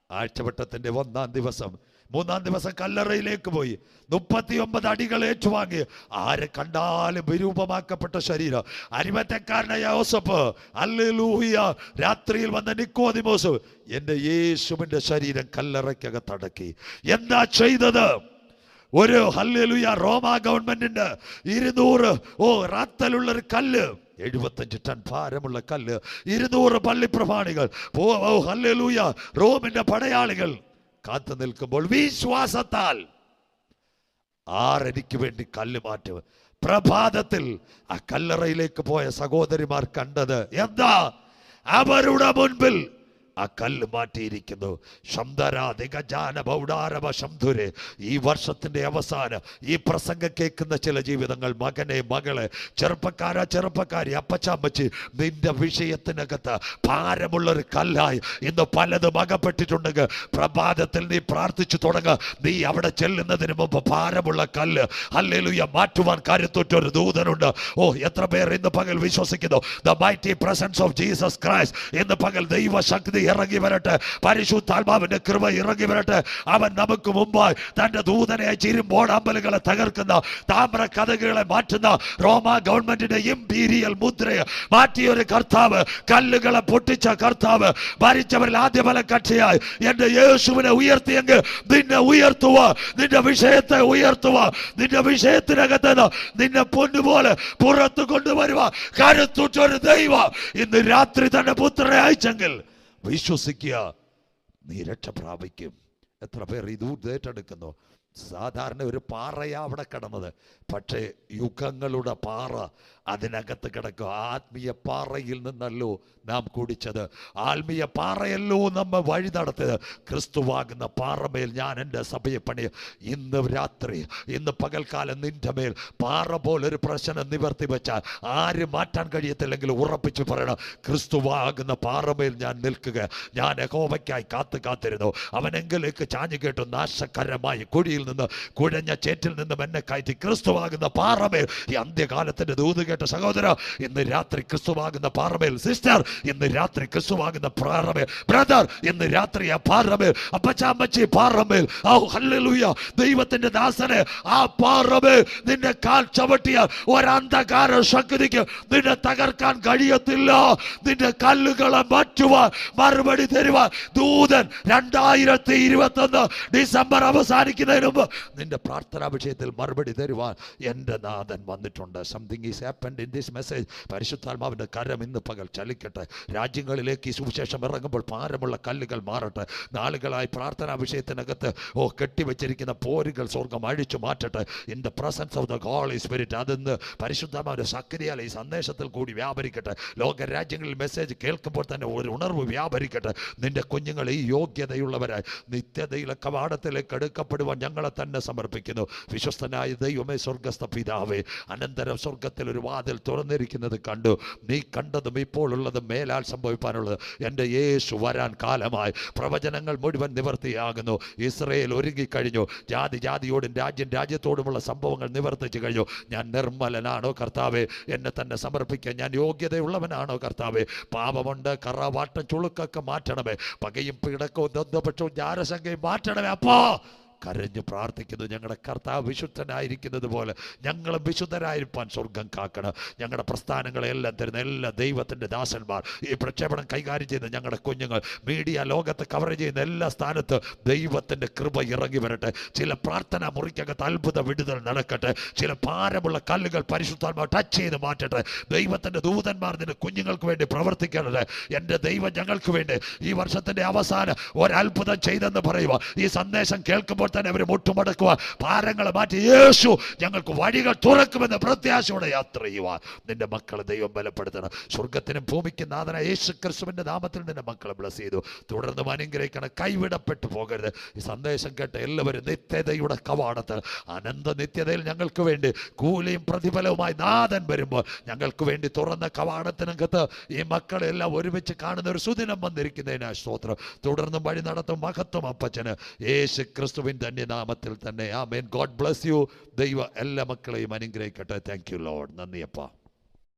ആഴ്ചവട്ടത്തിന്റെ 1-ാം ദിവസം 3-ാം ദിവസം കല്ലറയിലേക്ക് പോയി 39 അടികൾ ഏറ്റുവാങ്ങി. ആരെ കണ്ടാലും വിരൂപമാക്കപ്പെട്ട ശരീരം. അരിമത്തക്കാരനായ യോസഫ്, ഹല്ലേലൂയ, രാത്രിയിൽ വന്ന നിക്കോദിമോസ്, എന്റെ യേശുവിന്റെ ശരീരം കല്ലറയ്ക്കകത്തടക്കി. എന്താ ചെയ്തത്? ഒരു ഹല്ലേലൂയ റോമാ ഗവൺമെന്റിന്റെ 200 റാത്തലുള്ളൊരു കല്ല്, 75 ടൺ ഭാരമുള്ള കല്ല്, 200 പള്ളിപ്രമാണികൾ, ഹല്ലേലൂയ റോമിന്റെ പടയാളികൾ കാത്തു നിൽക്കുമ്പോൾ വിശ്വാസത്താൽ 6 അടിക്ക് വേണ്ടി കല്ല് മാറ്റും. പ്രഭാതത്തിൽ ആ കല്ലറയിലേക്ക് പോയ സഹോദരിമാർ കണ്ടത് എന്താ? അവരുടെ മുൻപിൽ ആ കല്ല് മാറ്റിയിരിക്കുന്നു. ഈ വർഷത്തിന്റെ അവസാനം ഈ പ്രസംഗം കേൾക്കുന്ന ചില ജീവിതങ്ങൾ, മകനെ, മകളെ, ചെറുപ്പക്കാരി, അപ്പച്ചമ്മച്ചി, നിന്റെ വിഷയത്തിനകത്ത് ഭാരമുള്ളൊരു കല്ലായി ഇന്ന് പലതും അകപ്പെട്ടിട്ടുണ്ടെങ്കിൽ പ്രഭാതത്തിൽ നീ പ്രാർത്ഥിച്ചു തുടങ്ങുക. നീ അവിടെ ചെല്ലുന്നതിന് മുമ്പ് ഭാരമുള്ള കല്ല് ഹല്ലേലൂയ മാറ്റുവാൻ കരുത്തുറ്റൊരു ദൂതനുണ്ട്. എത്ര പേർ ഇന്ന് പകൽ വിശ്വസിക്കുന്നു? The mighty presence of Jesus Christ. ഇന്ന് പകൽ ദൈവശക്തി ഇറങ്ങി വരട്ടെ, പരിശുദ്ധാത്മാവിന്റെ കൃപ ഇറങ്ങി വരട്ടെ. അവൻ നമുക്ക് മുമ്പായി തന്റെ ദൂതനെ ചിരുമ്പോട് അമ്പലുകളെ തകർക്കുന്ന, താമ്ര കഥകളെ മാറ്റുന്ന, റോമാ ഗവൺമെന്റിന്റെ ഇംപീരിയൽ മുദ്രയെ മാറ്റിയൊരു കർത്താവ്, കല്ലുകളെ പൊട്ടിച്ച കർത്താവ്, ഭരിച്ചവരിൽ ആദ്യഫല കക്ഷിയായി എന്റെ യേശുവിനെ ഉയർത്തിയെങ്കിൽ നിന്നെ ഉയർത്തുക, നിന്റെ വിഷയത്തെ ഉയർത്തുക, നിന്റെ വിഷയത്തിനകത്ത് നിന്നെ പൊന്നുപോലെ പുറത്തു കൊണ്ടുവരുക കരുത്തുറ്റൊരു ദൈവം ഇന്ന് രാത്രി തന്നെ പുത്രനെ അയച്ചെങ്കിൽ വിശ്വസിക്കുക, നീ രക്ഷ പ്രാപിക്കും. എത്ര പേർ ഈ ദൂത് ഏറ്റെടുക്കുന്നു? സാധാരണ ഒരു പാറയാ അവിടെ കിടന്നത്, പക്ഷേ യുഗങ്ങളുടെ പാറ അതിനകത്ത് കിടക്കുക. ആത്മീയ പാറയിൽ നിന്നല്ലോ നാം കുടിച്ചത്, ആത്മീയ പാറയല്ലോ നമ്മെ വഴി നടത്തിയത്. ക്രിസ്തുവാകുന്ന പാറമേൽ ഞാൻ എൻ്റെ സഭയെ പണി. ഇന്ന് രാത്രി, ഇന്ന് പകൽക്കാലം നിന്റെ മേൽ പാറ പോലൊരു പ്രശ്നം നിവർത്തി വെച്ചാൽ ആര് മാറ്റാൻ കഴിയത്തില്ലെങ്കിൽ ഉറപ്പിച്ച് പറയണം, ക്രിസ്തുവാകുന്ന പാറമേൽ ഞാൻ നിൽക്കുക. ഞാൻ യഹോവയ്ക്കായി കാത്തിരുന്നു. അവനെങ്കിലേക്ക് ചാഞ്ഞു കേട്ടു. നാശകരമായി കുഴിയിൽ നിന്ന്, കുഴഞ്ഞ ചേറ്റിൽ നിന്നും എന്നെ കയറ്റി ക്രിസ്തുവാകുന്ന പാറമേൽ. ഈ അന്ത്യകാലത്തിന്റെ ദൂത് കേട്ട സഹോദര, ഇന്ന് രാത്രി ക്രിസ്തുവാകുന്ന പാറമേൽ. സിസ്റ്റർ, ഇന്ന് രാത്രി ക്രിസ്തുവാകുന്ന പാറമേൽ. ബ്രദർ, ഇന്ന് രാത്രി ആ പാറമേൽ. അപ്പച്ചാമ്മച്ചി പാറമേൽ. ഹല്ലേലൂയ. ദൈവത്തിന്റെ ദാസനെ, ആ പാറമേൽ നിന്റെ കാൽ ചവിട്ടിയാൽ ഒരന്ധകാര ശക്തിക്ക് നിന്നെ തകർക്കാൻ കഴിയത്തില്ല. നിന്റെ കല്ലുകളെ മാറ്റുവാൻ, മറുപടി തരുവാൻ ദൂതൻ 2021 ഡിസംബർ അവസാനിക്കുന്നതിന് മുമ്പ് നിന്റെ പ്രാർത്ഥനാ വിഷയത്തിൽ മറുപടി തരുവാൻ എൻ്റെ നാഥൻ വന്നിട്ടുണ്ട്. Something is happened in this message. പരിശുദ്ധാത്മാവിൻ്റെ കരം ഇന്ന് പകൽ ചലിക്കട്ടെ. രാജ്യങ്ങളിലേക്ക് ഈ സുവിശേഷം ഇറങ്ങുമ്പോൾ ഭാരമുള്ള കല്ലുകൾ മാറട്ടെ. നാളുകളായി പ്രാർത്ഥനാ വിഷയത്തിനകത്ത് കെട്ടിവെച്ചിരിക്കുന്ന പോരുകൾ സ്വർഗം അഴിച്ചു മാറ്റട്ടെ. In the presence of the holy spirit അതിന്ന് പരിശുദ്ധാത്മാവിന്റെ ശക്തിയാൽ ഈ സന്ദേശത്തിൽ കൂടി വ്യാപരിക്കട്ടെ. ലോക രാജ്യങ്ങളിൽ മെസ്സേജ് കേൾക്കുമ്പോൾ തന്നെ ഒരു ഉണർവ് വ്യാപരിക്കട്ടെ. നിന്റെ കുഞ്ഞുങ്ങൾ ഈ യോഗ്യതയുള്ളവരായി നിത്യതയിലെ കവാടത്തിലേക്ക് എടുക്കപ്പെടുവാൻ ഞങ്ങളെ തന്നെ സമർപ്പിക്കുന്നു. വിശ്വസ്തനായ ദൈവമേ, സ്വർഗസ്ഥ പിതാവേ, അനന്തരം സ്വർഗത്തിൽ ഒരു വാതിൽ തുറന്നിരിക്കുന്നത് കണ്ടു. നീ കണ്ടതും ഇപ്പോൾ ഉള്ളതും മേലാൽ സംഭവിക്കാനുള്ളത് എൻ്റെ യേശു വരാൻ കാലമായി. പ്രവചനങ്ങൾ മുഴുവൻ നിവർത്തിയാകുന്നു. ഇസ്രയേൽ ഒരുങ്ങിക്കഴിഞ്ഞു. ജാതിയോടും രാജ്യത്തോടുമുള്ള സംഭവങ്ങൾ നിവർത്തിച്ചു കഴിഞ്ഞു. ഞാൻ നിർമ്മലനാണോ കർത്താവേ? എന്നെ തന്നെ സമർപ്പിക്കാൻ ഞാൻ യോഗ്യതയുള്ളവനാണോ കർത്താവേ? പാപമുണ്ട്, കറവാട്ടം, ചുളുക്കൊക്കെ മാറ്റണമേ. പകയും പിടക്കവും ദന്തപക്ഷവും ജാരശങ്കയും മാറ്റണമേ. അപ്പോ കരഞ്ഞു പ്രാർത്ഥിക്കുന്നു. ഞങ്ങളുടെ കർത്താവ് വിശുദ്ധനായിരിക്കുന്നത് പോലെ ഞങ്ങളും വിശുദ്ധരായിരിക്കാൻ സ്വർഗം കാക്കണം. ഞങ്ങളുടെ പ്രസ്ഥാനങ്ങളെല്ലാം തരുന്ന എല്ലാ ദൈവത്തിൻ്റെ ദാസന്മാർ, ഈ പ്രക്ഷേപണം കൈകാര്യം ചെയ്യുന്ന ഞങ്ങളുടെ കുഞ്ഞുങ്ങൾ, മീഡിയ ലോകത്ത് കവർ ചെയ്യുന്ന എല്ലാ സ്ഥാനത്ത് ദൈവത്തിൻ്റെ കൃപ ഇറങ്ങി വരട്ടെ. ചില പ്രാർത്ഥനാ മുറിക്കകത്ത് അത്ഭുത വിടുതൽ നടക്കട്ടെ. ചില ഭാരമുള്ള കല്ലുകൾ പരിശുദ്ധാത്മാവ് ടച്ച് ചെയ്ത് മാറ്റട്ടെ. ദൈവത്തിൻ്റെ ദൂതന്മാർ നിന്റെ കുഞ്ഞുങ്ങൾക്ക് വേണ്ടി പ്രവർത്തിക്കട്ടെ. എൻ്റെ ദൈവം ഞങ്ങൾക്ക് വേണ്ടി ഈ വർഷത്തിൻ്റെ അവസാനം ഒരത്ഭുതം ചെയ്തെന്ന് പറയുക. ഈ സന്ദേശം കേൾക്കുമ്പോൾ തന്നെ അവർ മുട്ടുമടക്കുക, ഭാരങ്ങളെ മാറ്റി യേശു ഞങ്ങൾക്ക് വഴികൾ തുറക്കുമെന്ന് പ്രത്യാശയോടെ യാത്ര ചെയ്യുവാൻ നിന്റെ മക്കളെ ദൈവം ബലപ്പെടുത്തണം. സ്വർഗത്തിനും ഭൂമിക്കും നാഥനായ യേശു ക്രിസ്തുവിന്റെ നാമത്തിൽ നിന്റെ മക്കളെ ബ്ലസ് ചെയ്തു. തുടർന്ന് അനുഗ്രഹിക്കണം. കൈവിടപ്പെട്ടു പോകരുത്. ഈ സന്ദേശം കേട്ട എല്ലാവരും നിത്യതയുടെ കവാടത്തിൽ, അനന്ത നിത്യതയിൽ ഞങ്ങൾക്ക് വേണ്ടി കൂലിയും പ്രതിഫലവുമായി നാഥൻ വരുമ്പോൾ ഞങ്ങൾക്ക് വേണ്ടി തുറന്ന കവാടത്തിനകത്ത് ഈ മക്കളെല്ലാം ഒരുമിച്ച് കാണുന്ന ഒരു സുദിനം വന്നിരിക്കുന്നതിനായി സ്തോത്രം. തുടർന്നും വഴി നടത്തും മഹത്വം അപ്പച്ചന്. യേശു ക്രിസ്തുവിൻ ധന്യനാമത്തിൽ തന്നെ ആമേൻ. God bless you. ദൈവ എല്ലാ മക്കളെയും അനുഗ്രഹിക്കട്ടെ. Thank you lord. നന്ദിയപ്പ.